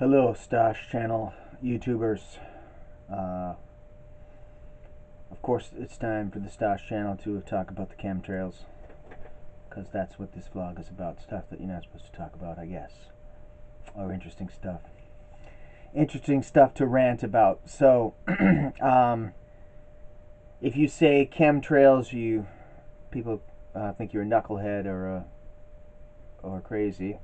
Hello, Stash Channel YouTubers. Uh, of course, it's time for the Stash Channel to talk about the chemtrails, because that's what this vlog is about. Stuff that you're not supposed to talk about, I guess. Or interesting stuff. Interesting stuff to rant about. So, if you say chemtrails, people think you're a knucklehead or crazy.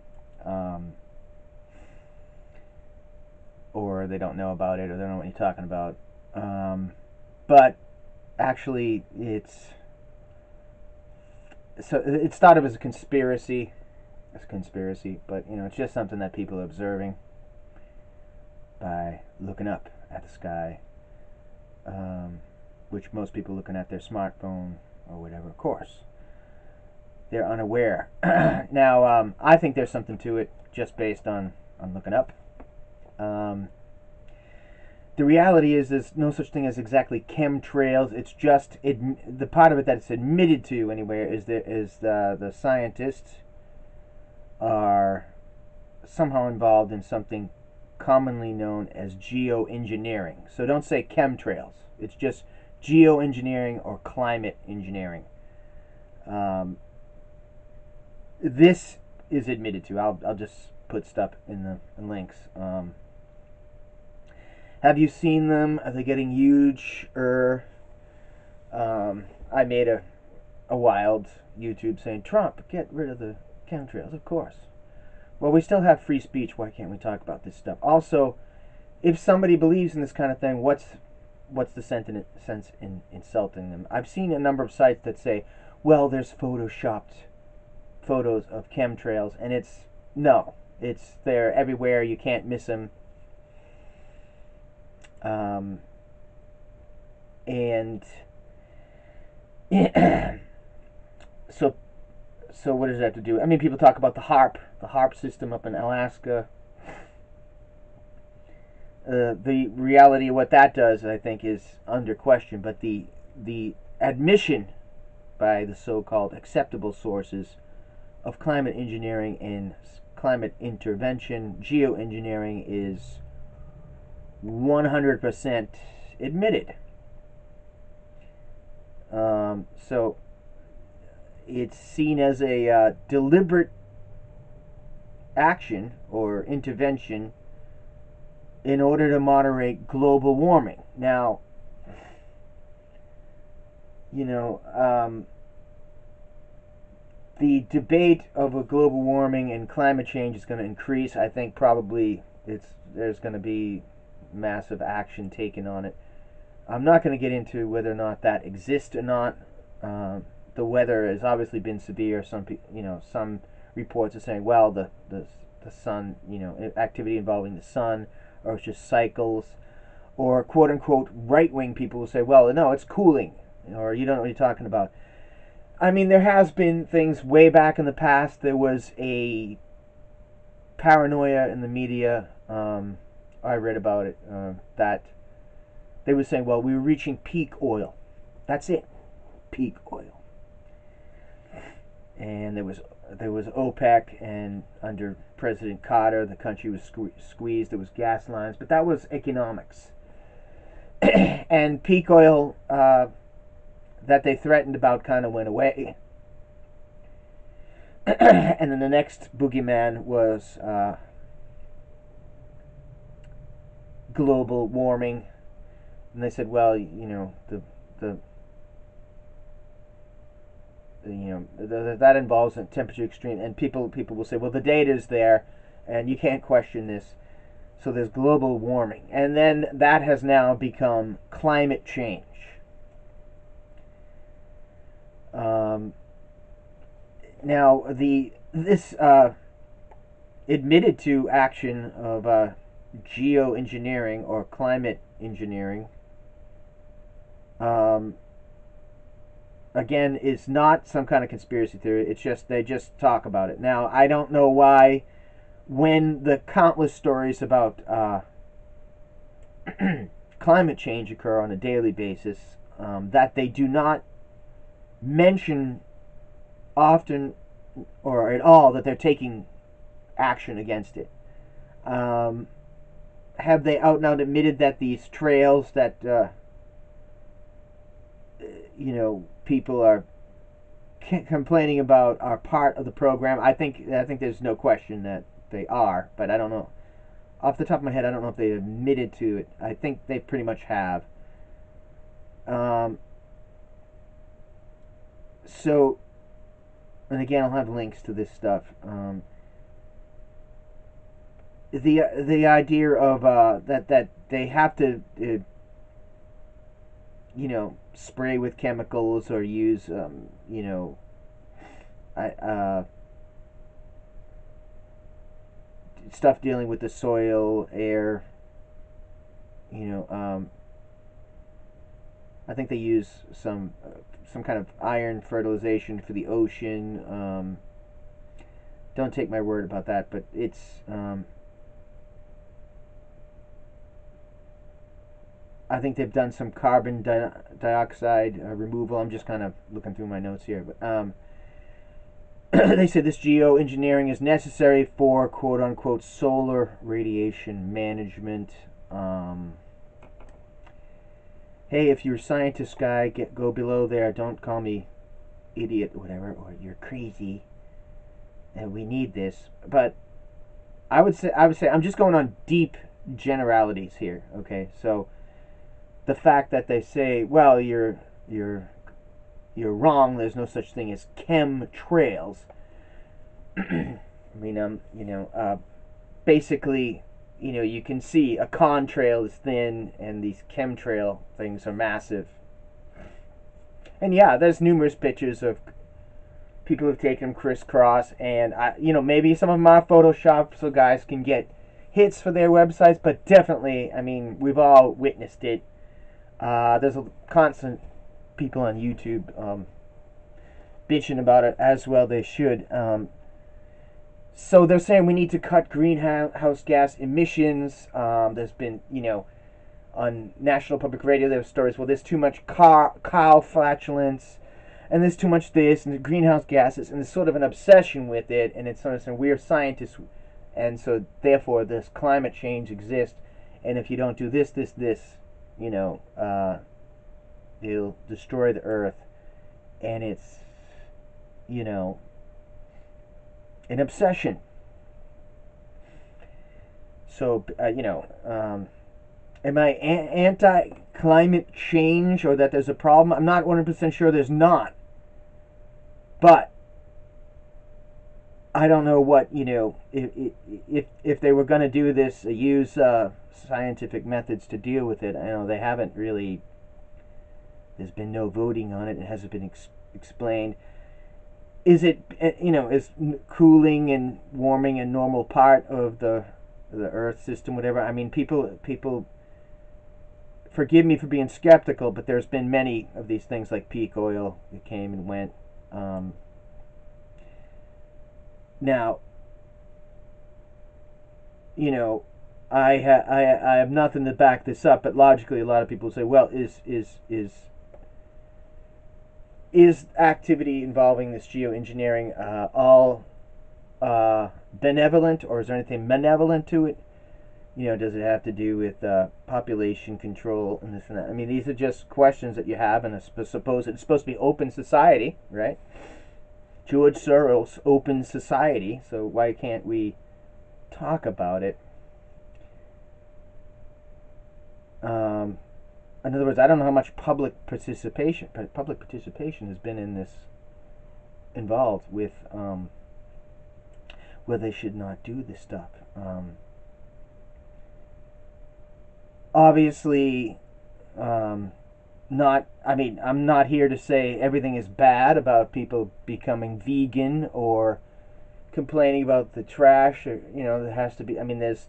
Or they don't know about it, or they don't know what you're talking about. But actually, it's thought of as a conspiracy. But it's just something that people are observing by looking up at the sky, which most people looking at their smartphone or whatever. Of course, they're unaware. Now, I think there's something to it, just based on looking up. The reality is there's no such thing as exactly chemtrails. It's just the part of it that it's admitted to anyway is the scientists are somehow involved in something commonly known as geoengineering. So don't say chemtrails. It's just geoengineering or climate engineering. This is admitted to. I'll just put stuff in the links. Have you seen them? Are they getting huge? I made a wild YouTube saying, Trump, get rid of the chemtrails. Of course. Well, we still have free speech. Why can't we talk about this stuff? Also, if somebody believes in this kind of thing, what's the sense in insulting them? I've seen a number of sites that say, well, there's photoshopped photos of chemtrails, and it's they're everywhere. You can't miss them. And so what does that have to do? I mean, people talk about the HARP system up in Alaska. The reality of what that does, I think, is under question. But the admission by the so-called acceptable sources of climate engineering and climate intervention, geoengineering, is 100% admitted. So it's seen as a deliberate action or intervention in order to moderate global warming. Now, the debate over global warming and climate change is going to increase. I think probably there's going to be massive action taken on it. I'm not going to get into whether or not that exists or not. The weather has obviously been severe. Some reports are saying, well, the sun, activity involving the sun, or it's just cycles, or quote unquote right wing people will say, well, no, it's cooling, or you don't know what you're talking about. I mean, there has been things way back in the past. There was a paranoia in the media. I read about it, that they were saying, well, we were reaching peak oil. That's it, peak oil. And there was OPEC, and under President Carter, the country was squeezed. There was gas lines, but that was economics. And peak oil that they threatened about kind of went away. And then the next boogeyman was global warming, and they said, well, that involves a temperature extreme, and people will say, well, the data is there, and you can't question this. So there's global warming, and then that has now become climate change. Now this admitted to action of geoengineering or climate engineering, again, is not some kind of conspiracy theory. It's just they just talk about it. Now, I don't know why, when the countless stories about climate change occur on a daily basis, that they do not mention often or at all that they're taking action against it. have they out and out admitted that these trails that people are complaining about are part of the program? I think there's no question that they are, but I don't know. Off the top of my head, I don't know if they admitted to it. I think they pretty much have. So, and again, I'll have links to this stuff. The idea of that they have to spray with chemicals or use stuff dealing with the soil, air. I think they use some kind of iron fertilization for the ocean. Don't take my word about that, but it's. I think they've done some carbon dioxide removal. I'm just kind of looking through my notes here, but they said this geoengineering is necessary for quote unquote solar radiation management. Hey, if you're a scientist guy, go below there. Don't call me idiot or whatever, or you're crazy. And we need this. But I would say I'm just going on deep generalities here. Okay, so the fact that they say, well, you're wrong. There's no such thing as chemtrails. I mean, basically, you can see a contrail is thin, and these chemtrail things are massive. And yeah, there's numerous pictures of people who've taken them crisscross, and maybe some of them are photoshopped so guys can get hits for their websites, but definitely, I mean, we've all witnessed it. There's a constant people on YouTube bitching about it, as well they should. So they're saying we need to cut greenhouse gas emissions. There's been, on National Public Radio, there were stories, well, there's too much cow flatulence, and there's too much this, and the greenhouse gases, and there's sort of an obsession with it, and it's sort of saying we're scientists, and so therefore this climate change exists, and if you don't do this, it'll destroy the earth, and it's, an obsession. So, am I anti-climate change or that there's a problem? I'm not 100% sure there's not. But I don't know what, if they were going to do this, use scientific methods to deal with it. I know they haven't really, there's been no voting on it. It hasn't been explained. Is it, is cooling and warming a normal part of the Earth system, whatever? I mean, people, forgive me for being skeptical, but there's been many of these things like peak oil that came and went. Now, I have nothing to back this up, but logically, a lot of people say, well, is activity involving this geoengineering all benevolent, or is there anything malevolent to it? Does it have to do with population control and this and that? I mean, these are just questions that you have, and it's supposed to be open society, right? George Soros, open society, so why can't we talk about it? In other words, I don't know how much public participation has been in this, involved with where they should not do this stuff. Obviously, not. I mean, I'm not here to say everything is bad about people becoming vegan or complaining about the trash. Or, there has to be. I mean, there's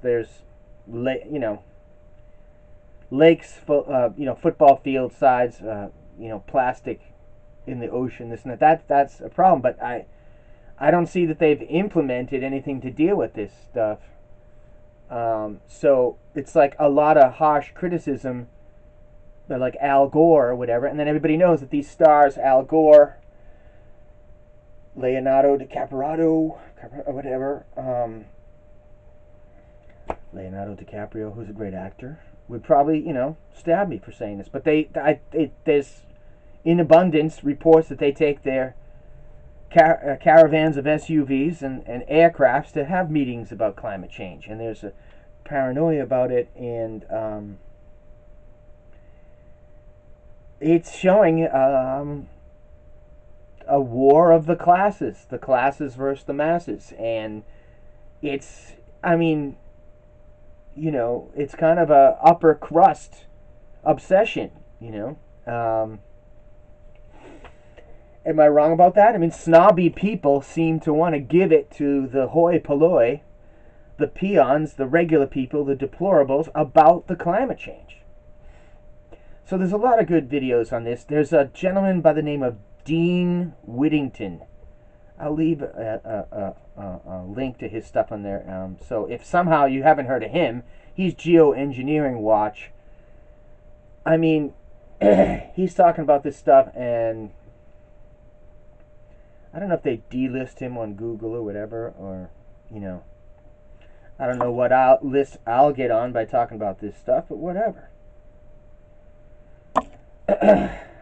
lakes, football field sides, plastic in the ocean, this and that. That's a problem. But I don't see that they've implemented anything to deal with this stuff. So it's like a lot of harsh criticism, like Al Gore or whatever, and then everybody knows that these stars, Al Gore, Leonardo DiCaprio, or whatever, Leonardo DiCaprio, who's a great actor, would probably, stab me for saying this. But there's in abundance reports that they take their caravans of SUVs and aircrafts to have meetings about climate change, and there's a paranoia about it, and it's showing a war of the classes versus the masses, and it's, I mean, it's kind of a upper crust obsession, Am I wrong about that? I mean, snobby people seem to want to give it to the hoi polloi, the peons, the regular people, the deplorables about the climate change. So there's a lot of good videos on this. There's a gentleman by the name of Dean Whittington. I'll leave a link to his stuff on there. So if somehow you haven't heard of him, he's Geoengineering Watch. I mean, he's talking about this stuff, and I don't know if they delist him on Google or whatever, or, I don't know what list I'll get on by talking about this stuff, but whatever.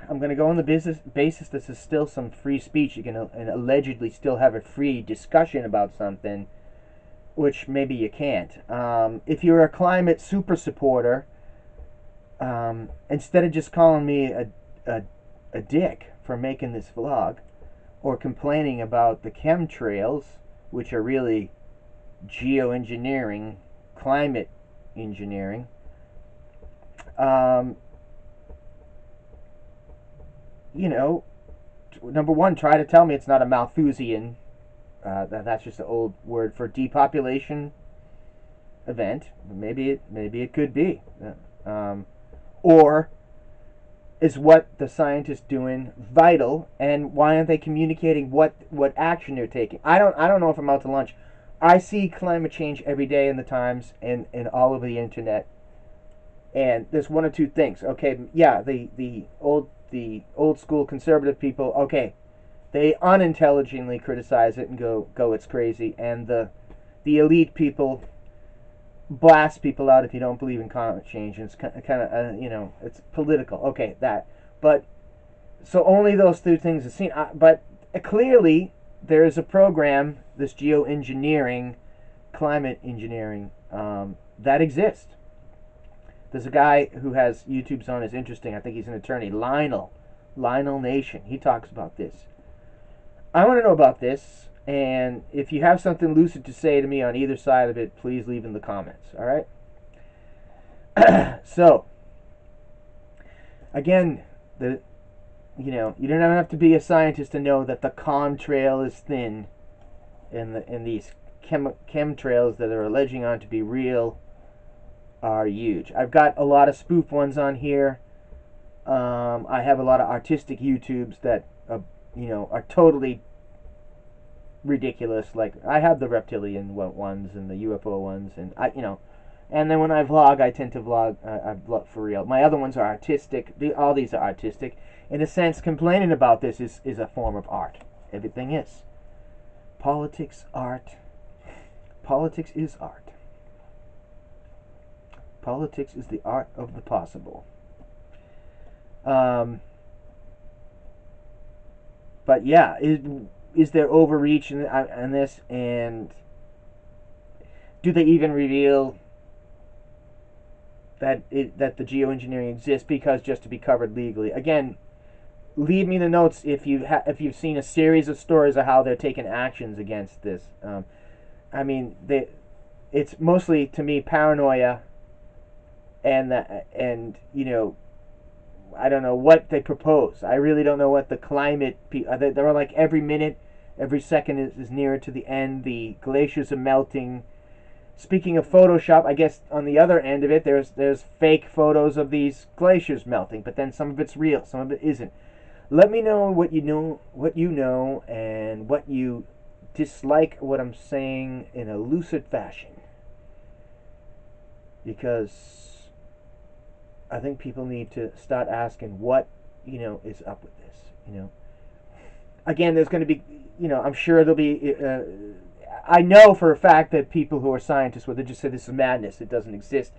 I'm going to go on the basis this is still some free speech. You can allegedly still have a free discussion about something, which maybe you can't. If you're a climate super supporter, instead of just calling me a dick for making this vlog, or complaining about the chemtrails, which are really geoengineering, climate engineering, number one, try to tell me it's not a Malthusian. That's just an old word for depopulation event. Maybe it could be, or is what the scientists doing vital, and why aren't they communicating what action they're taking? I don't know if I'm out to lunch. I see climate change every day in the Times and all over the internet, and there's one or two things. Okay, yeah, the old school conservative people, okay, they unintelligently criticize it and go it's crazy, and the elite people blast people out if you don't believe in climate change, and it's kind of it's political. Okay, that, but so only those two things are seen. But clearly there is a program, this geoengineering, climate engineering, that exists. There's a guy who has YouTube's on, is interesting. I think he's an attorney, Lionel Nation. He talks about this. I want to know about this. And if you have something lucid to say to me on either side of it, please leave in the comments. All right? So, again, you don't have to be a scientist to know that the contrail is thin, and these chemtrails that are alleging on to be real are huge. I've got a lot of spoof ones on here. I have a lot of artistic YouTubes that are totally ridiculous. Like, I have the reptilian ones and the UFO ones, and and then when I vlog, I tend to vlog for real. My other ones are artistic. All these are artistic. In a sense, complaining about this is a form of art. Everything is. Politics, art. Politics is art. Politics is the art of the possible. But yeah, is there overreach in this, and do they even reveal that the geoengineering exists because just to be covered legally? Again, leave me the notes if you've seen a series of stories of how they're taking actions against this. I mean, it's mostly, to me, paranoia, and I don't know what they propose. I really don't know what the climate. They're like every minute, every second is nearer to the end. The glaciers are melting. Speaking of Photoshop, I guess on the other end of it, there's fake photos of these glaciers melting, but then some of it's real, some of it isn't. Let me know what you know, and what you dislike what I'm saying in a lucid fashion, because I think people need to start asking what is up with this. Again, there's going to be, I'm sure there'll be I know for a fact that people who are scientists, well, they just say this is madness, it doesn't exist.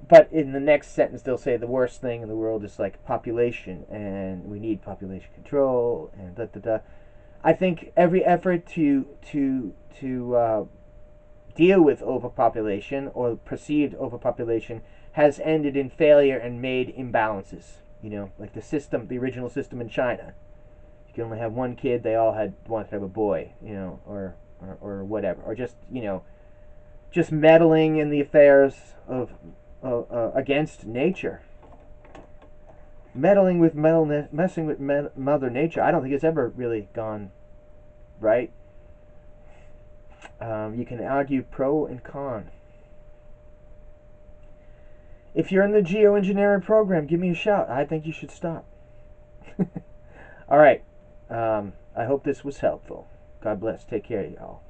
But in the next sentence, they'll say the worst thing in the world is like population, and we need population control, and da da da. I think every effort to deal with overpopulation or perceived overpopulation has ended in failure and made imbalances. You know, like the original system in China. You can only have one kid. They all wanted to have a boy. You know, or whatever, or just just meddling in the affairs of against nature. Messing with Mother Nature. I don't think it's ever really gone right. You can argue pro and con. If you're in the geoengineering program, give me a shout. I think you should stop. All right. I hope this was helpful. God bless. Take care, y'all.